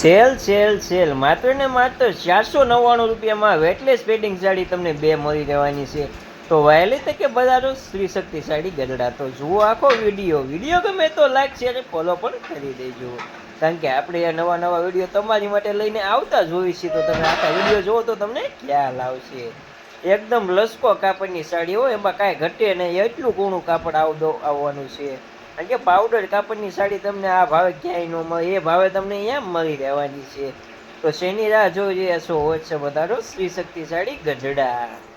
Sale sale sale માત્ર ને માત્ર 499 રૂપિયામાં વેટલેસ પેડિંગ સાડી તમને બે મળી રહેવાની છે. તો વહેલી તકે બજારો શ્રી શક્તિ સાડી ગઢડા. તો જુઓ આખો વિડીયો ગમે તો લાઈક શેર ફોલો પણ કરી દેજો, કારણ કે આપણે આ નવા નવા વિડીયો તમારી માટે લઈને આવતા જ હોઈએ છીએ. તો તમે આખા વિડીયો જુઓ તો તમને ખ્યાલ આવશે. એકદમ લસકો કાપડની સાડી હોય, એમાં કાંઈ ઘટે નહીં, એટલું ઘણું કાપડ આવવાનું છે. કારણ કે પાવડર કાપડની સાડી તમને આ ભાવે ક્યાંય ન મળે, એ ભાવે તમને અહીંયા મળી રહેવાની છે. તો શેની રાહ જોઈ રહ્યા છો? હોય છે વધારો શ્રી શક્તિ સાડી ગઢડા.